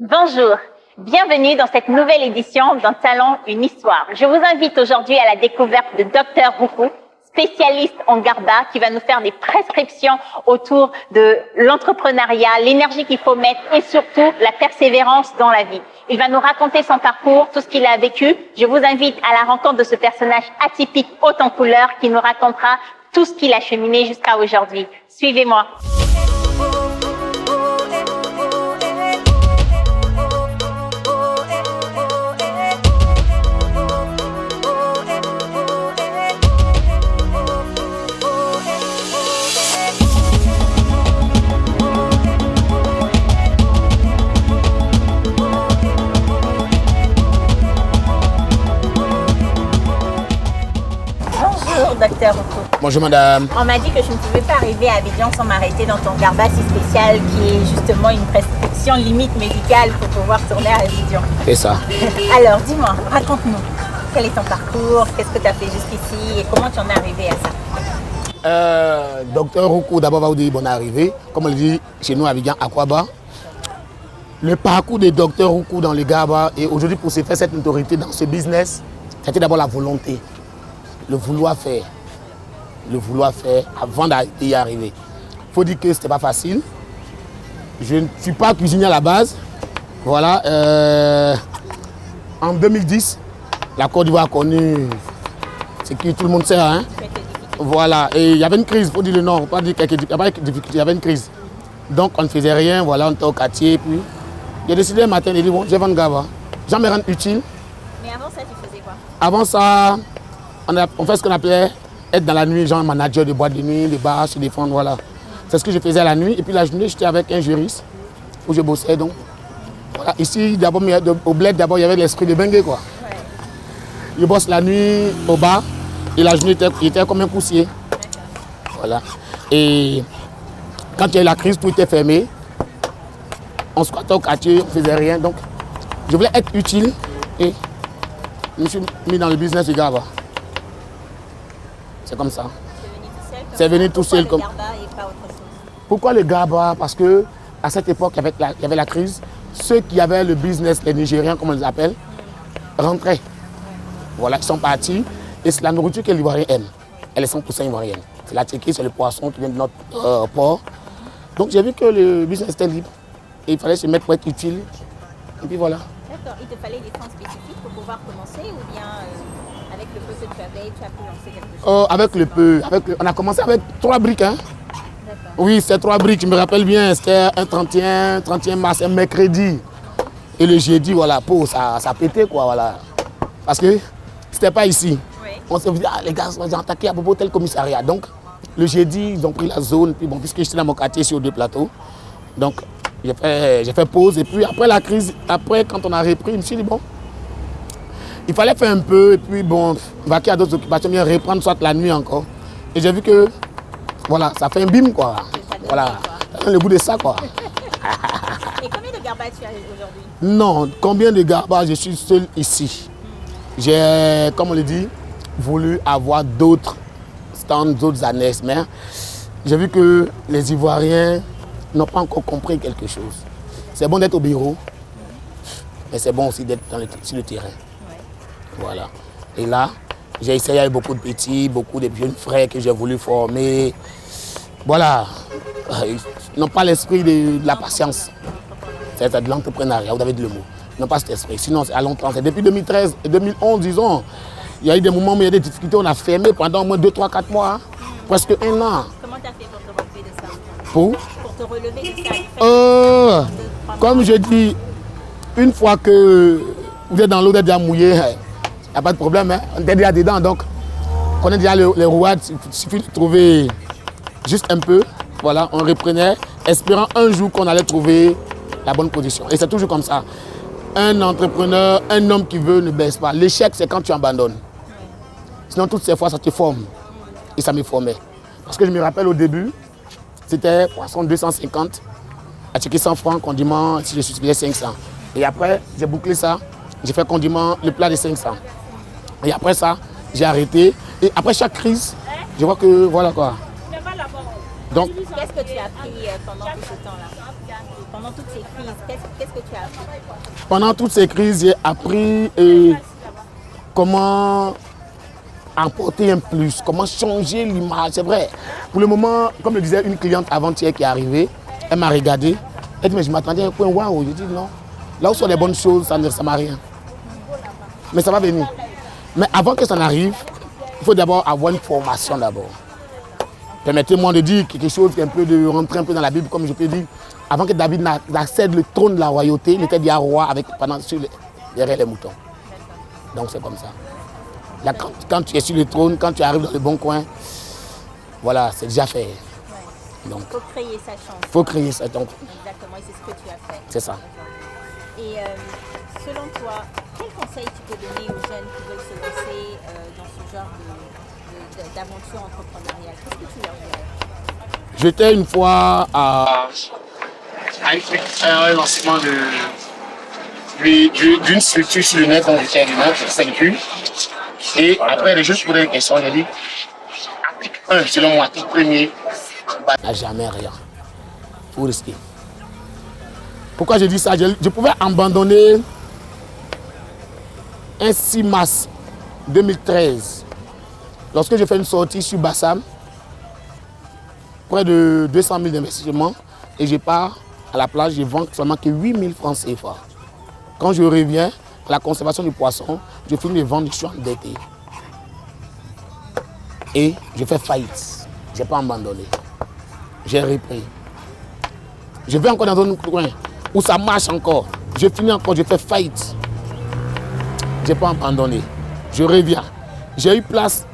Bonjour, bienvenue dans cette nouvelle édition d'un Salon Une Histoire. Je vous invite aujourd'hui à la découverte de Dr Roukou, spécialiste en GABA, qui va nous faire des prescriptions autour de l'entrepreneuriat, l'énergie qu'il faut mettre et surtout la persévérance dans la vie. Il va nous raconter son parcours, tout ce qu'il a vécu. Je vous invite à la rencontre de ce personnage atypique, haut en couleur, qui nous racontera tout ce qu'il a cheminé jusqu'à aujourd'hui. Suivez-moi. Bonjour, Dr Roukou. Bonjour madame. On m'a dit que je ne pouvais pas arriver à Abidjan sans m'arrêter dans ton garba si spécial qui est justement une prescription limite médicale pour pouvoir tourner à Abidjan. C'est ça. Alors dis-moi, raconte-nous, quel est ton parcours, qu'est-ce que tu as fait jusqu'ici et comment tu en es arrivé à ça? Docteur Roukou, d'abord va vous dire bonne arrivée. Comme on le dit chez nous à Abidjan, Aquaba. Le parcours des docteurs Roukou dans les GABA et aujourd'hui pour se faire cette notoriété dans ce business, c'était d'abord la volonté. Le vouloir faire avant d'y arriver. Il faut dire que ce n'était pas facile. Je ne suis pas cuisinier à la base. Voilà. En 2010, la Côte d'Ivoire a connu ce que tout le monde sait. Hein? Voilà. Et il y avait une crise, il faut dire le nom. Il ne faut pas dire qu'il y avait difficulté, il y avait une crise. Donc on ne faisait rien. Voilà, on était au quartier. Puis j'ai décidé un matin de dire bon, je vais vendre GABA. Je vais me rendre utile. Mais avant ça, tu faisais quoi? Avant ça, on fait ce qu'on appelait être dans la nuit, genre manager de boîte de nuit, de bars, se défendre, voilà. C'est ce que je faisais la nuit. Et puis la journée, j'étais avec un juriste où je bossais. Donc, voilà. Ici, d'abord, au bled, d'abord, il y avait l'esprit de bengue, quoi. Ouais. Je bosse la nuit au bar et la journée, il était comme un poussier. Voilà. Et quand il y a eu la crise, tout était fermé. On squattait au quartier, on ne faisait rien. Donc, je voulais être utile et je me suis mis dans le business du GABA. C'est comme ça. C'est venu tout seul. Pourquoi le GABA et pas autre chose? Pourquoi le GABA? Parce qu'à cette époque, il y avait la crise. Ceux qui avaient le business, les Nigériens, comme on les appelle, rentraient. Voilà, ils sont partis. Et c'est la nourriture que l'Ivoirien aime. Elle est 100% ivoirienne. C'est la tchéquie, c'est le poisson qui vient de notre port. Donc j'ai vu que le business était libre. Et il fallait se mettre pour être utile. Et puis voilà. D'accord. Il te fallait des fonds spécifiques pour pouvoir commencer ou bien avec le peu que tu avais, tu as pu lancer quelque chose? Avec le peu. On a commencé avec 3 briques. Hein. Oui, c'est 3 briques, je me rappelle bien. C'était un 31 mars, un mercredi. Et le jeudi, voilà, ça pétait quoi, voilà. Parce que c'était pas ici. Oui. On s'est dit, les gars, ils ont attaqué à propos tel commissariat. Donc, le jeudi, ils ont pris la zone. Puis bon, puisque j'étais dans mon quartier sur 2 plateaux. Donc, j'ai fait pause. Et puis après la crise, quand on a repris, je me suis dit, bon, il fallait faire un peu. Et puis bon, vaquer à d'autres occupations, bien reprendre soit la nuit encore. Et j'ai vu que, voilà, ça fait un bim, quoi. Voilà, ça donne le goût de ça, quoi. Et combien de GABA tu as aujourd'hui? Non, combien de GABA? Je suis seul ici. J'ai, comme on le dit, voulu avoir d'autres stands, d'autres annexes. Mais j'ai vu que les Ivoiriens n'ont pas encore compris quelque chose. C'est bon d'être au bureau, mais c'est bon aussi d'être sur le terrain. Ouais. Voilà. Et là, j'ai essayé avec beaucoup de petits, beaucoup de jeunes frères que j'ai voulu former. Voilà. Ils n'ont pas l'esprit de la patience. C'est de l'entrepreneuriat, vous avez dit le mot. Ils n'ont pas cet esprit. Sinon, c'est à longtemps. C'est depuis 2013 et 2011, disons. Il y a eu des moments où il y a des difficultés. On a fermé pendant au moins 2, 3, 4 mois. Hein. Presque 1 an. Comment tu as fait pour te relever de ça? Pour te relever de ça? Comme je dis, une fois que vous êtes dans l'eau, vous êtes déjà mouillé, il n'y a pas de problème. Hein. On est déjà dedans, donc on connaît déjà les rouades. Il suffit de trouver juste un peu. Voilà, on reprenait, espérant un jour qu'on allait trouver la bonne position. Et c'est toujours comme ça. Un entrepreneur, un homme qui veut ne baisse pas. L'échec, c'est quand tu abandonnes. Sinon, toutes ces fois, ça te forme. Et ça me formait. Parce que je me rappelle au début, c'était poisson 250, à checker 100 francs, condiment, si je suis payé 500. Et après, j'ai bouclé ça, j'ai fait condiment, le plat de 500. Et après ça, j'ai arrêté. Et après chaque crise, je vois que voilà quoi. Donc, qu'est-ce que tu as appris pendant tout ce temps-là? Pendant toutes ces crises, qu'est-ce que tu as appris? Pendant toutes ces crises, j'ai appris comment apporter un plus, comment changer l'image. C'est vrai. Pour le moment, comme le disait une cliente avant-hier qui est arrivée, elle m'a regardé. Elle dit, mais je m'attendais à un point waouh. Je dis non. Là où sont les bonnes choses, ça ne ressemble à rien. Mais ça va venir. Mais avant que ça n'arrive, il faut d'abord avoir une formation d'abord. Permettez-moi de dire quelque chose, de rentrer un peu dans la Bible, comme je peux dire. Avant que David n'accède le trône de la royauté, il était déjà roi derrière les moutons. Donc c'est comme ça. Là, quand tu es sur le trône, quand tu arrives dans le bon coin, voilà, c'est déjà fait. Donc, il faut créer sa chance. Il faut créer sa chance. Exactement, et c'est ce que tu as fait. C'est ça. Et selon toi, quel conseil tu peux donner aux jeunes qui veulent se lancer dans ce genre d'aventure entrepreneuriale? Qu'est-ce que tu leur dirais? J'étais une fois à un lancement d'une structure sur le net, donc j'étais allumé, c'est et après les gens posaient des questions, j'ai dit, article 1, selon moi, article premier, n'a jamais rien. Il faut risquer. Pourquoi je dis ça? Je pouvais abandonner un 6 mars 2013, lorsque j'ai fait une sortie sur Bassam, près de 200 000 d'investissements, et je pars à la plage, je vends seulement que 8 000 francs CFA. Quand je reviens à la conservation du poisson, je finis de vendre, je suis endetté. Et je fais faillite. Je n'ai pas abandonné. J'ai repris. Je vais encore dans un coin où ça marche encore. Je finis encore, je fais faillite. Je n'ai pas abandonné. Je reviens. J'ai eu place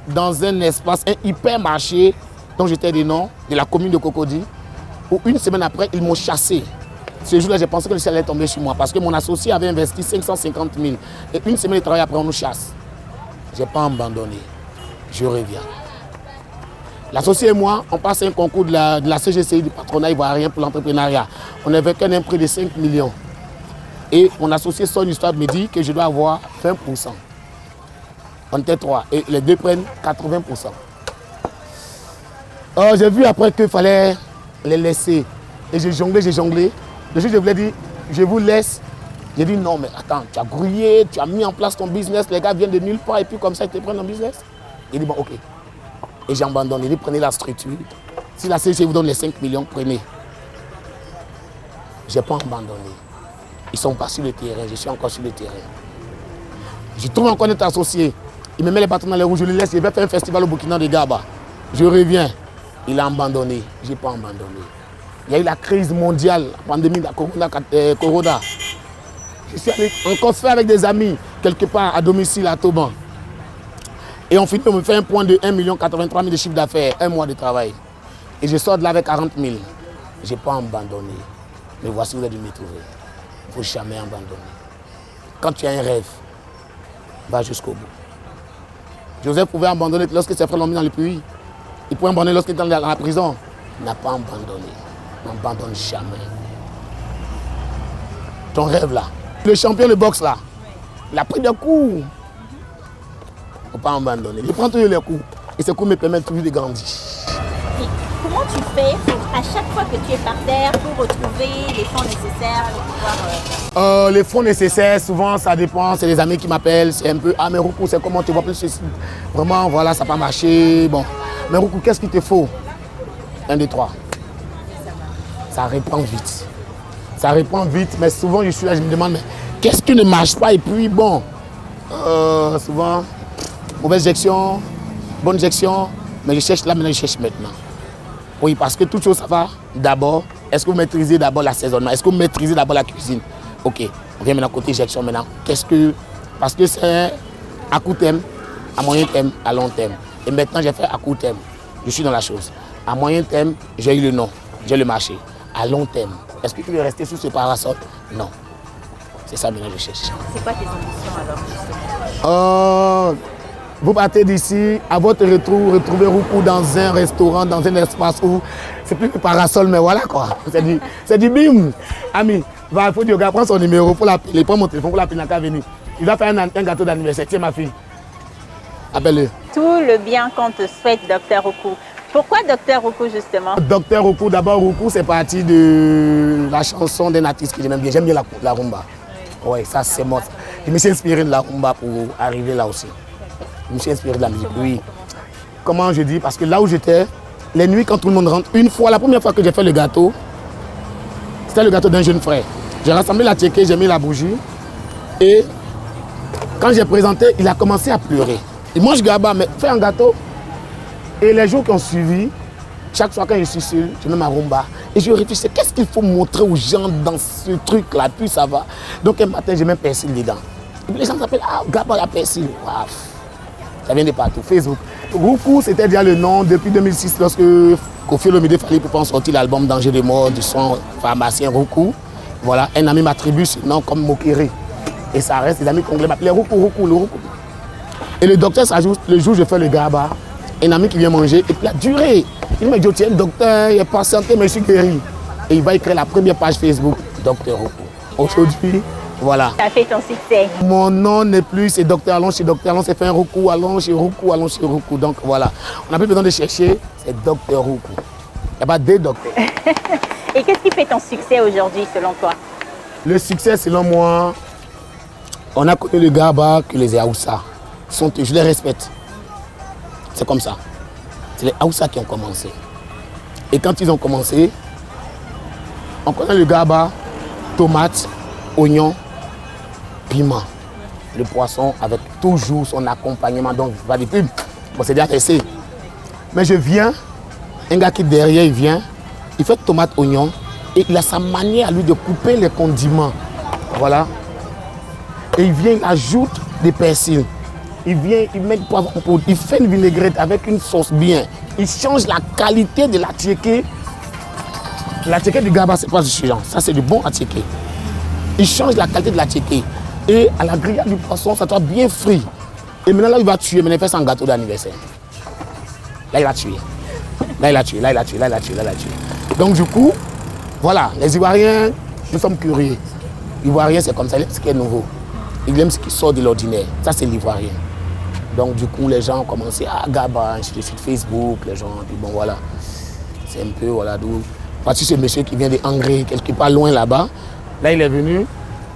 dans un espace, un hypermarché dont j'étais des noms, de la commune de Cocody, où une semaine après, ils m'ont chassé. Ce jour-là, j'ai pensé que le ciel allait tomber sur moi parce que mon associé avait investi 550 000. Et une semaine de travail après, on nous chasse. Je n'ai pas abandonné. Je reviens. L'associé et moi, on passe un concours de la CGCI, du patronat ivoirien pour l'entrepreneuriat. On avait qu'un prix de 5 millions. Et mon associé sort une histoire me dit que je dois avoir 20%. On était 3 et les deux prennent 80%. Alors j'ai vu après qu'il fallait les laisser. Et j'ai jonglé, j'ai jonglé. Le jour où je voulais dire, je vous laisse. J'ai dit non, mais attends, tu as grouillé, tu as mis en place ton business, les gars viennent de nulle part et puis comme ça ils te prennent en business. Il dit bon, ok. Et j'ai abandonné, il dit prenez la structure. Si la CGC vous donne les 5 millions, prenez. Je n'ai pas abandonné. Ils sont pas sur le terrain, je suis encore sur le terrain. Je trouve encore notre associé. Il me met les bâtons dans les roues, je le laisse, il va faire un festival au Burkina de Gaba. Je reviens. Il a abandonné. Je n'ai pas abandonné. Il y a eu la crise mondiale, la pandémie de Corona. Je suis allé encore faire avec des amis, quelque part à domicile à Toban. Et on finit, on me fait un point de 1 83 000 de chiffre d'affaires, un mois de travail. Et je sors de là avec 40 000. Je n'ai pas abandonné. Mais voici où vous allez me trouver. Il ne faut jamais abandonner. Quand tu as un rêve, va jusqu'au bout. Joseph pouvait abandonner lorsque ses frères l'ont mis dans le puits. Il pouvait abandonner lorsqu'il était dans la prison. Il n'a pas abandonné. On n'abandonne jamais. Ton rêve là, le champion de boxe là, il a pris des coups. Il ne faut pas abandonner. Il prend toujours les coups. Et ces coups me permettent toujours de grandir. Et comment tu fais pour, à chaque fois que tu es par terre, pour retrouver les fonds nécessaires pour pouvoir... Les fonds nécessaires, souvent ça dépend. C'est les amis qui m'appellent. C'est un peu, ah mais Roukou, c'est comment tu vois plus ceci. Vraiment, voilà, ça n'a pas marché. Bon. Mais Roukou, qu'est-ce qu'il te faut? 1, 2, 3. Ça répond vite. Ça répond vite, mais souvent je suis là, je me demande, mais qu'est-ce qui ne marche pas? Et puis bon, souvent, mauvaise gestion, bonne gestion, mais je cherche là, maintenant je cherche maintenant. Oui, parce que toute chose, ça va d'abord. Est-ce que vous maîtrisez d'abord l'assaisonnement? Est-ce que vous maîtrisez d'abord la cuisine? Ok, on vient maintenant côté gestion maintenant. Qu'est-ce que... Parce que c'est à court terme, à moyen terme, à long terme. Et maintenant, j'ai fait à court terme. Je suis dans la chose. À moyen terme, j'ai eu le nom, j'ai le marché. À long terme, est-ce que tu veux rester sous ce parasol? Non. C'est ça maintenant que je cherche. C'est quoi tes ambitions alors? Vous partez d'ici, à votre retour, retrouvez Roukou dans un restaurant, dans un espace où c'est plus le parasol, mais voilà quoi. C'est du bim. Ami, il faut dire au gars, prends son numéro pour l'appeler, prends mon téléphone pour l'appeler, n'a venir. Il va faire un gâteau d'anniversaire. Tiens ma fille. Appelle-le. Tout le bien qu'on te souhaite, Dr Roukou. Pourquoi Docteur Roucou, justement? Docteur Roucou, d'abord, Roucou, c'est parti de la chanson d'un artiste que j'aime bien. J'aime bien la rumba. Oui, ça, c'est moi. Je me suis inspiré de la rumba pour arriver là aussi. Je me suis inspiré de la musique, oui. Comment je dis? Parce que là où j'étais, les nuits, quand tout le monde rentre, une fois, la première fois que j'ai fait le gâteau, c'était le gâteau d'un jeune frère. J'ai rassemblé la tchéké, j'ai mis la bougie. Et quand j'ai présenté, il a commencé à pleurer. Il mange Garba, mais fait un gâteau. Et les jours qui ont suivi, chaque fois quand je suis seul, je mets ma rumba. Et je réfléchis, qu'est-ce qu'il faut montrer aux gens dans ce truc-là? Puis ça va. Donc un matin, j'ai mis persil dedans. Et puis les gens s'appellent, ah, Garba la persil. Wow. Ça vient de partout. Facebook. Roucou, c'était déjà le nom depuis 2006, lorsque Kofi Olomide fallait pour sortir l'album Danger de mort du son pharmacien Roucou. Voilà, un ami m'attribue ce nom comme Mokere. Et ça reste, les amis congolais m'appelaient Roucou, Roucou, le Roucou. Et le docteur s'ajoute, le jour où je fais le Garba, un ami qui vient manger, et puis il a duré. Il me dit, tiens, docteur, il est patienté, mais je suis guéri. Et il va écrire la première page Facebook, Docteur Roucou. Aujourd'hui, voilà. Ça a fait ton succès. Mon nom n'est plus, c'est Docteur, allons chez Docteur, allons, c'est fait un Roucou, allons chez Roucou, allons chez Roucou. Donc voilà, on n'a plus besoin de chercher, c'est Docteur Roucou. Il n'y a pas deux docteurs. Et qu'est-ce qui fait ton succès aujourd'hui, selon toi? Le succès, selon moi, on a connu le Garba que les Aoussa. Je les respecte. C'est comme ça. C'est les Aoussa qui ont commencé. Et quand ils ont commencé, on connaît le Garba, tomates, oignons, piment. Le poisson avec toujours son accompagnement. Donc, pas de pub. Bon, c'est déjà resté. Mais je viens, un gars qui derrière, il vient, il fait tomate, oignon, et il a sa manière à lui de couper les condiments. Voilà. Et il vient, il ajoute des persils. Il vient, il met du poivron en poudre, il fait une vinaigrette avec une sauce bien. Il change la qualité de la tchéké. La tchéké du Garba, c'est pas du chiant. Ça, c'est du bon à tchéké. Il change la qualité de la tchéké. Et à la grillade du poisson, ça doit bien frit. Et maintenant, là, il va tuer. Maintenant, il fait son gâteau d'anniversaire. Là, il a tué. Là, il a tué. Là, il a tué. Là, il a tué. Là, il a tué. Donc, du coup, voilà, les Ivoiriens, nous sommes curieux. L'Ivoirien, c'est comme ça, il aime ce qui est nouveau. Il aime ce qui sort de l'ordinaire. Ça, c'est l'Ivoirien. Donc, du coup, les gens ont commencé à Garba, je suis Facebook, les gens, puis bon, voilà. C'est un peu, voilà, d'où. Parce que ce monsieur qui vient de Angré, quelque part loin là-bas, là, il est venu,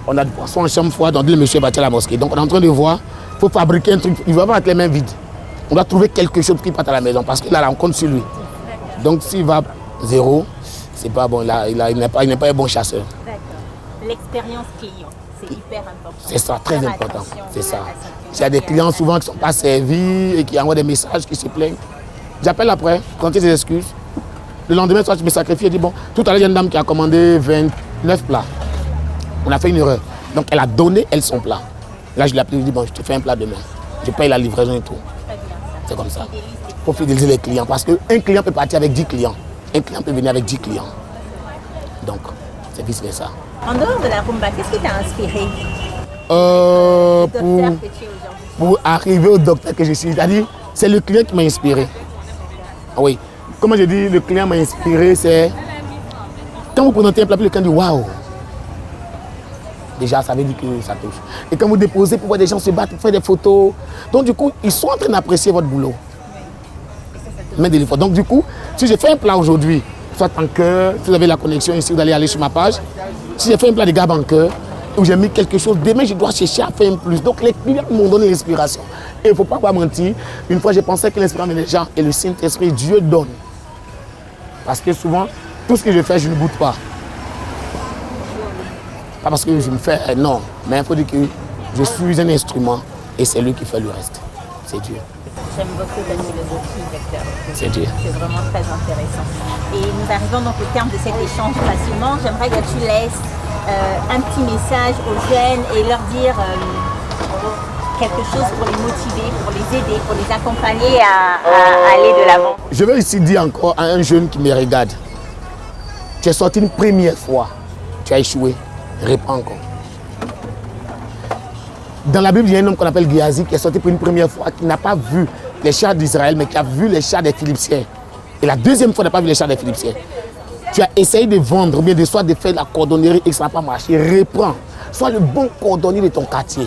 on a du poisson en chambre froide, on dit le monsieur est parti à la mosquée. Donc, on est en train de voir, il faut fabriquer un truc, il ne va pas avec les mains vides. On doit trouver quelque chose qui parte à la maison, parce qu'il a la rencontre sur lui. Donc, s'il va zéro, c'est pas bon, il n'est pas un bon chasseur. D'accord. L'expérience client, c'est hyper important. C'est ça, très important. C'est ça. Il y a des clients souvent qui ne sont pas servis et qui envoient des messages, qui se plaignent. J'appelle après, quand il y a des excuses. Le lendemain, soit je me sacrifie et dis, bon, tout à l'heure, il y a une dame qui a commandé 29 plats. On a fait une erreur. Donc, elle a donné, elle, son plat. Là, je l'ai appelé, je lui ai dit, bon, je te fais un plat demain. Je paye la livraison et tout. C'est comme ça. Il faut fidéliser les clients parce qu'un client peut partir avec 10 clients. Un client peut venir avec 10 clients. Donc, c'est vice-versa. En dehors de la rumba, qu'est-ce qui t'a inspiré? Pour arriver au docteur que je suis, c'est-à-dire, c'est le client qui m'a inspiré. Oui. Comme je dis, le client m'a inspiré, c'est quand vous présentez un plat, le client dit waouh. Déjà, ça veut dire que ça touche. Et quand vous déposez pour voir des gens se battre, pour faire des photos. Donc, du coup, ils sont en train d'apprécier votre boulot. Donc, du coup, si j'ai fait un plat aujourd'hui, soit en cœur, si vous avez la connexion ici, vous allez aller sur ma page. Si j'ai fait un plat de Garba en cœur, où j'ai mis quelque chose, demain, je dois chercher à faire un plus. Donc, les clients m'ont donné l'inspiration. Et il ne faut pas mentir. Une fois, j'ai pensé que l'inspiration des gens et le Saint-Esprit, Dieu donne. Parce que souvent, tout ce que je fais, je ne goûte pas. Pas parce que je me fais, non. Mais il faut dire que je suis un instrument et c'est lui qui fait le reste. C'est Dieu. J'aime beaucoup ta philosophie, docteur. C'est Dieu. C'est vraiment très intéressant. Et nous arrivons donc au terme de cet échange passionnant. J'aimerais que tu laisses un petit message aux jeunes et leur dire quelque chose pour les motiver, pour les aider, pour les accompagner à aller de l'avant. Je veux ici dire encore à un jeune qui me regarde. Tu es sorti une première fois, tu as échoué, réponds encore. Dans la Bible, il y a un homme qu'on appelle Géasi qui est sorti pour une première fois, qui n'a pas vu les chars d'Israël, mais qui a vu les chars des Philippiens. Et la deuxième fois, il n'a pas vu les chars des Philippiens. Tu as essayé de vendre, ou bien de soit de faire la cordonnerie et ça n'a pas marché. Reprends. Sois le bon cordonnier de ton quartier.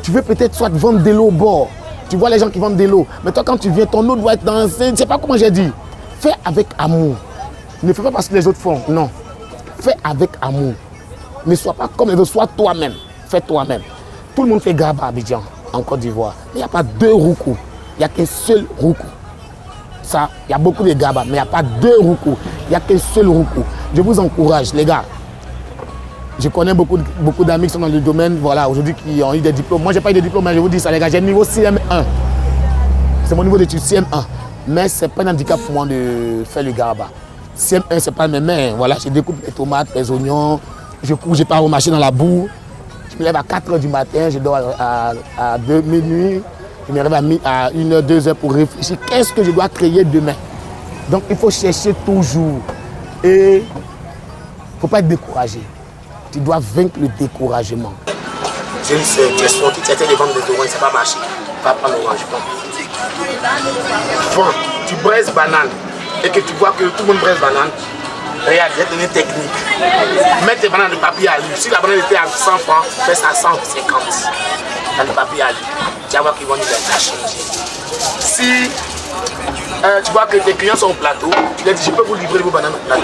Tu veux peut-être soit vendre de l'eau au bord. Tu vois les gens qui vendent de l'eau. Mais toi, quand tu viens, ton eau doit être dans... Je ne sais pas comment j'ai dit. Fais avec amour. Ne fais pas parce que les autres font. Non. Fais avec amour. Ne sois pas comme les autres. Sois toi-même. Fais toi-même. Tout le monde fait Garba à Abidjan, en Côte d'Ivoire. Mais il n'y a pas deux roucous. Il n'y a qu'un seul roucou. Ça, il y a beaucoup de Garba, mais il n'y a pas deux roucous. Il n'y a qu'un seul roucou. Je vous encourage, les gars. Je connais beaucoup d'amis qui sont dans le domaine, voilà, aujourd'hui, qui ont eu des diplômes. Moi, je n'ai pas eu de diplôme, mais je vous dis ça, les gars, j'ai le niveau CM1. C'est mon niveau d'études CM1. Mais ce n'est pas un handicap pour moi de faire le Garba. CM1, ce n'est pas mes mains. Voilà, je découpe les tomates, les oignons. Je cours, je pars au marché dans la boue. Je me lève à 4 h du matin, je dors à 2 minuit. Je me lève à 1 h, 2 h pour réfléchir. Qu'est-ce que je dois créer demain? Donc, il faut chercher toujours. Et il ne faut pas être découragé. Tu dois vaincre le découragement. J'ai une sœur qui est sortie, tu étais les ventes des oranges, ça n'a pas marché. Va prendre l'orange. Vends, tu braises banane et que tu vois que tout le monde braise banane. Regarde, j'ai donné une technique. Mets tes bananes de papier à lui. Si la banane était à 100 francs, fais ça à 150 dans le papier à lui. Tu vas voir qu'ils vont nous les acheter. Si tu vois que tes clients sont au plateau, tu leur dis je peux vous livrer vos bananes au plateau.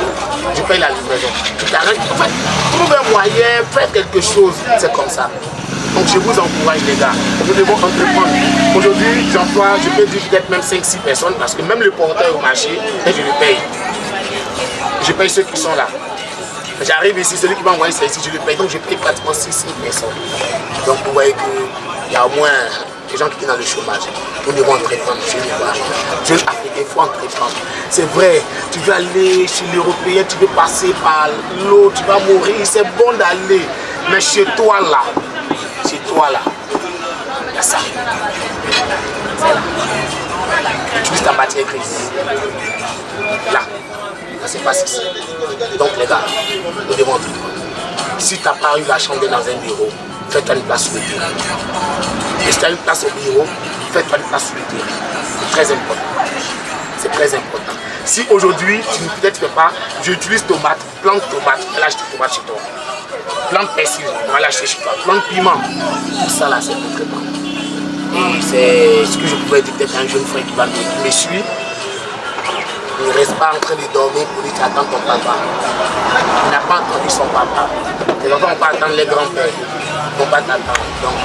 Je paye la livraison. Tu t'arrêtes. En fait, trouve un moyen, fais quelque chose. C'est comme ça. Donc je vous encourage les gars. Nous devons entreprendre. Aujourd'hui, j'emploie, je peux dire peut-être même 5-6 personnes parce que même le porteur au marché, et je le paye. Je paye ceux qui sont là. J'arrive ici, celui qui va envoyer ça ici, je le paye. Donc je paye pratiquement 6 personnes. Donc vous voyez qu'il y a au moins des gens qui sont dans le chômage. Nous devons entreprendre chez les Noirs. Jeunes Africains, il faut entreprendre. C'est vrai, tu veux aller chez l'Européen, tu veux passer par l'eau, tu vas mourir, c'est bon d'aller. Mais chez toi là, il y a ça. Utilise ta matière grise. Là. Ça se passe ici. Donc les gars, nous devons entreprendre. Si tu n'as pas eu la chambre dans un bureau, fais-toi une place sur le terrain. Et si tu as une place au bureau, fais-toi une place sur le terrain. C'est très important. C'est très important. Si aujourd'hui, tu ne peut-être fais pas, j'utilise tomate, plante tomate, elle achète tomate chez toi. Plante persil, on va l'acheter chez toi. Plante piment. Tout ça là, c'est entreprendre. Et c'est ce que je pouvais dire peut-être à un jeune frère qui me suit. Il ne reste pas en train de dormir pour dire attends ton papa. Il n'a pas entendu son papa. Les enfants vont pas attendre les grands-pères. Ils ne vont pas t'attendre. Donc,